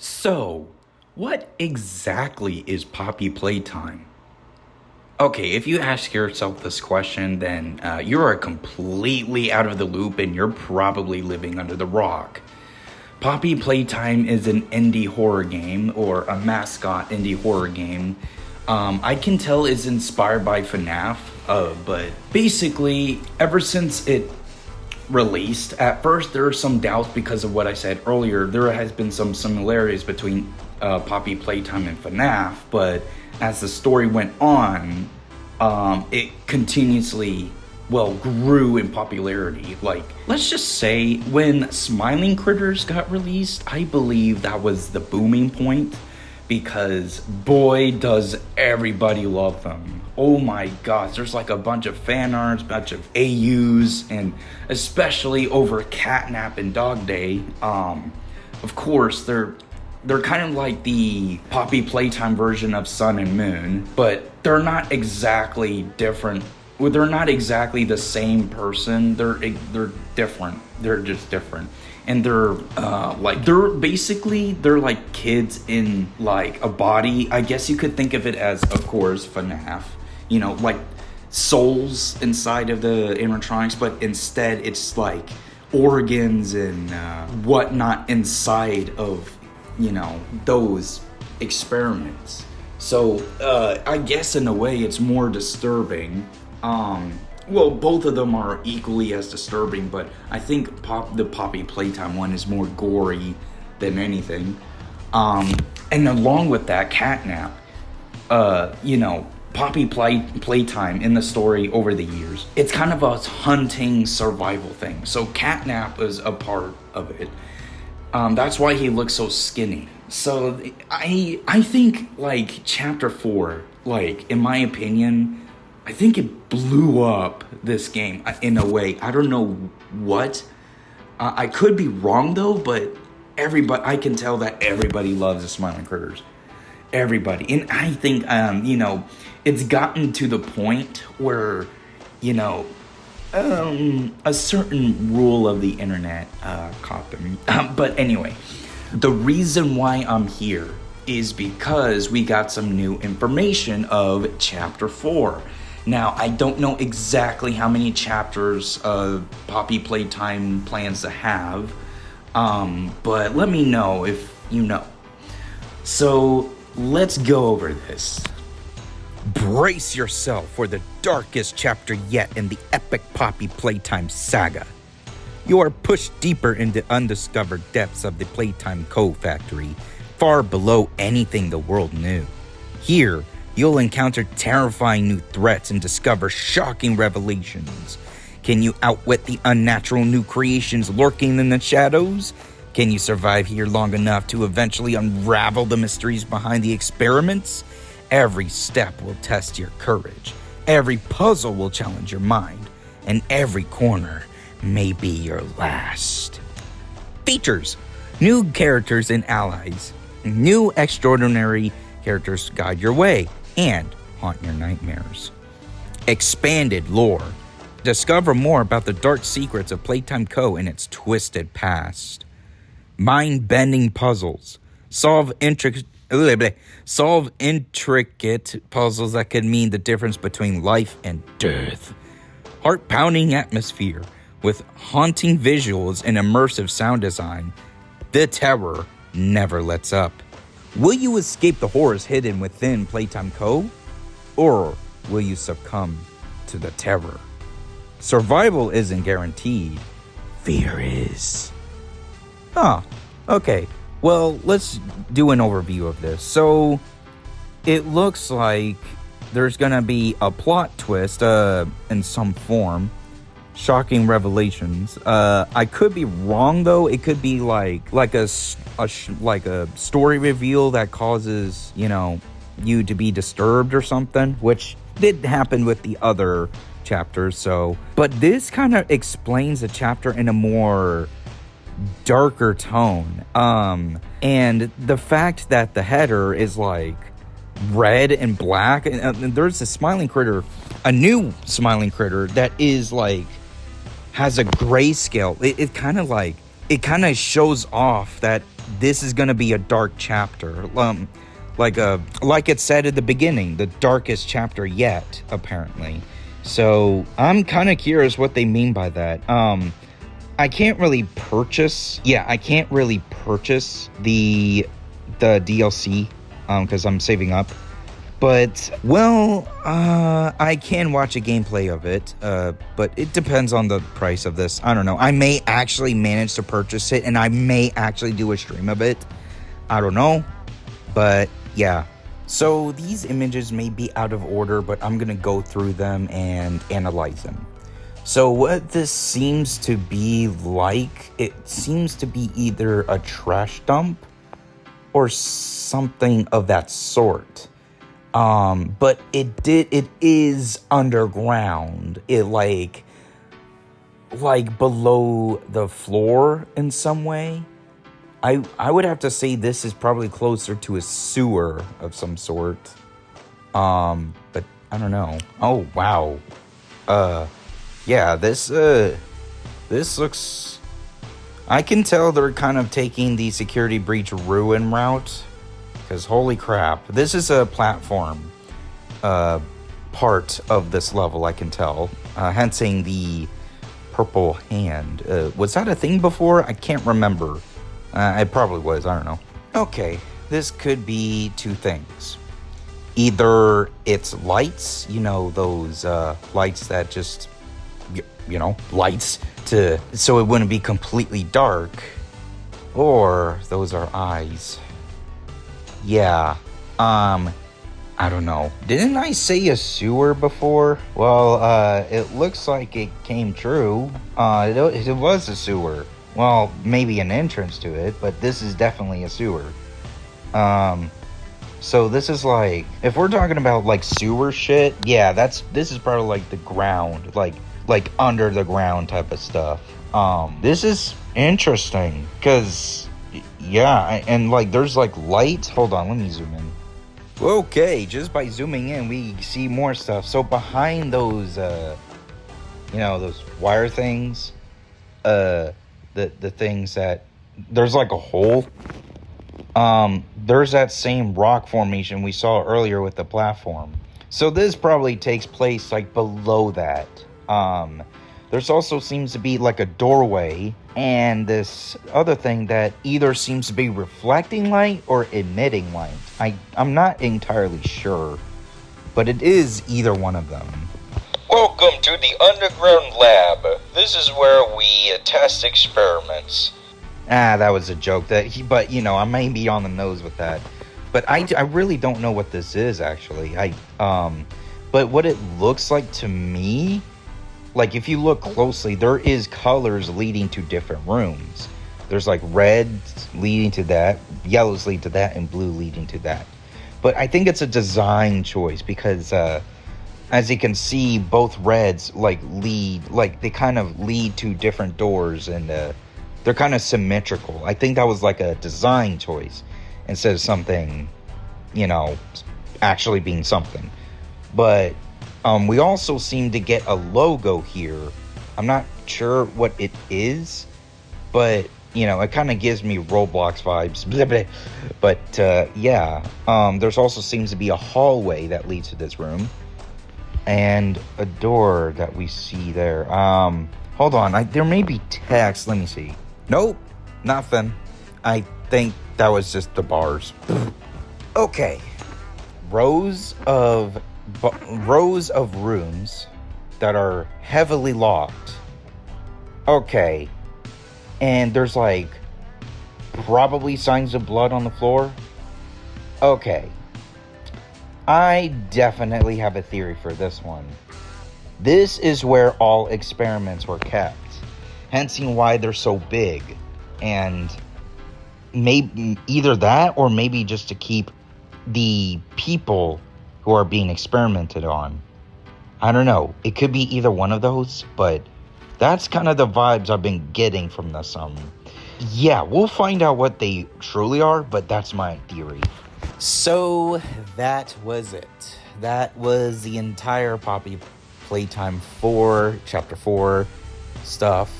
So, what exactly is Poppy Playtime? Okay, if you ask yourself this question, then you are completely out of the loop and you're probably living under the rock. Poppy Playtime is an indie horror game, or a mascot indie horror game. I can tell is inspired by FNAF, but basically, ever since it released, at first there are some doubts because of what I said earlier. There has been some similarities between Poppy Playtime and FNAF, but as the story went on, it continuously, grew in popularity. Like, let's just say when Smiling Critters got released, I believe that was the booming point because boy, does everybody love them. Oh my gosh, there's like a bunch of fan arts, bunch of AUs, and especially over Catnap and Dog Day. Of course, they're kind of like the Poppy Playtime version of Sun and Moon, but they're not exactly different. Well, they're not exactly the same person. They're different. They're just different. And they're like kids in like a body. I guess you could think of it as, of course, FNAF. You know, like souls inside of the animatronics, but instead it's like organs and whatnot inside of, those experiments. So I guess in a way it's more disturbing. Both of them are equally as disturbing, but I think the Poppy Playtime one is more gory than anything. And along with that, Catnap, Poppy Playtime in the story over the years, it's kind of a hunting survival thing. So Catnap is a part of it. That's why he looks so skinny. So I think like chapter 4, like in my opinion, I think it blew up this game in a way. I don't know what. I could be wrong though, but I can tell that everybody loves the Smiling Critters. Everybody. And I think, it's gotten to the point where, a certain rule of the internet caught them. But anyway, the reason why I'm here is because we got some new information of chapter 4. Now, I don't know exactly how many chapters Poppy Playtime plans to have, but let me know if you know. So, let's go over this. Brace yourself for the darkest chapter yet in the epic Poppy Playtime saga. You are pushed deeper into undiscovered depths of the Playtime Co. factory, far below anything the world knew. Here, you'll encounter terrifying new threats and discover shocking revelations. Can you outwit the unnatural new creations lurking in the shadows? Can you survive here long enough to eventually unravel the mysteries behind the experiments? Every step will test your courage. Every puzzle will challenge your mind. And every corner may be your last. Features: new characters and allies. New extraordinary characters guide your way and haunt your nightmares. Expanded lore. Discover more about the dark secrets of Playtime Co. and its twisted past. Mind-bending puzzles. Solve intricate puzzles that could mean the difference between life and death. Heart-pounding atmosphere with haunting visuals and immersive sound design. The terror never lets up. Will you escape the horrors hidden within Playtime Co.? Or will you succumb to the terror? Survival isn't guaranteed. Fear is. Okay. Well, let's do an overview of this. So, it looks like there's gonna be a plot twist in some form. Shocking revelations. I could be wrong though. It could be like a story reveal that causes you to be disturbed or something, which did happen with the other chapters. So, but this kind of explains the chapter in a more darker tone. And the fact that the header is like red and black, and there's a new smiling critter that is like has a grayscale. It kind of like it kind of shows off that this is going to be a dark chapter. Like it said at the beginning, the darkest chapter yet, apparently. So I'm kind of curious what they mean by that. I can't really purchase the DLC because I'm saving up. But, well, I can watch a gameplay of it, but it depends on the price of this. I don't know. I may actually manage to purchase it, and I may actually do a stream of it. I don't know, but yeah. So these images may be out of order, but I'm going to go through them and analyze them. So what this seems to be like, it seems to be either a trash dump or something of that sort. But it is underground. It like below the floor in some way. I would have to say this is probably closer to a sewer of some sort. But I don't know. Oh, wow. Yeah, this looks, I can tell they're kind of taking the security breach ruin route. Because holy crap, this is a platform part of this level, I can tell. Hensing the purple hand. Was that a thing before? I can't remember. It probably was, I don't know. Okay, this could be two things. Either it's lights, you know, those lights that just, lights so it wouldn't be completely dark. Or those are eyes. Yeah, I don't know. Didn't I say a sewer before? Well, it looks like it came true. It was a sewer. Well, maybe an entrance to it, but this is definitely a sewer. So this is like, if we're talking about like sewer shit, yeah, this is probably like the ground, like under the ground type of stuff. This is interesting, because yeah, and like there's like lights. Hold on, let me zoom in. Okay, just by zooming in, we see more stuff. So behind those, those wire things, the things that, there's like a hole. There's that same rock formation we saw earlier with the platform. So this probably takes place like below that. There's also seems to be like a doorway and this other thing that either seems to be reflecting light or emitting light. I'm not entirely sure, but it is either one of them. Welcome to the underground lab. This is where we test experiments. That was a joke. But I may be on the nose with that. But I really don't know what this is actually. But what it looks like to me, like if you look closely, there is colors leading to different rooms. There's like red leading to that, yellows lead to that, and blue leading to that. But I think it's a design choice because as you can see, both reds they kind of lead to different doors, and they're kind of symmetrical. I think that was like a design choice instead of something, actually being something. But we also seem to get a logo here. I'm not sure what it is, but it kind of gives me Roblox vibes. But yeah, there's also seems to be a hallway that leads to this room, and a door that we see there. Hold on, there may be text. Let me see. Nope, nothing. I think that was just the bars. Okay, rows of rooms that are heavily locked. Okay, and there's like probably signs of blood on the floor. Okay, I definitely have a theory for this one. This is where all experiments were kept, hence why they're so big, and maybe either that or maybe just to keep the people who are being experimented on. I don't know. It could be either one of those, but that's kind of the vibes I've been getting from this. Yeah, we'll find out what they truly are, but that's my theory. So that was it. That was the entire Poppy Playtime 4, Chapter 4 stuff.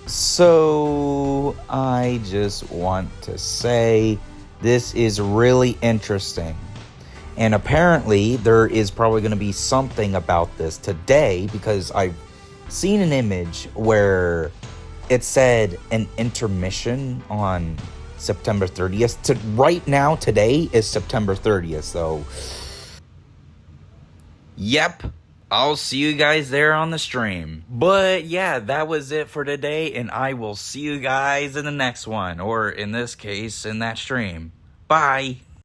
So, I just want to say this is really interesting. And apparently, there is probably going to be something about this today because I've seen an image where it said an intermission on September 30th. Right now, today is September 30th, so. Yep, I'll see you guys there on the stream. But yeah, that was it for today, and I will see you guys in the next one, or in this case, in that stream. Bye.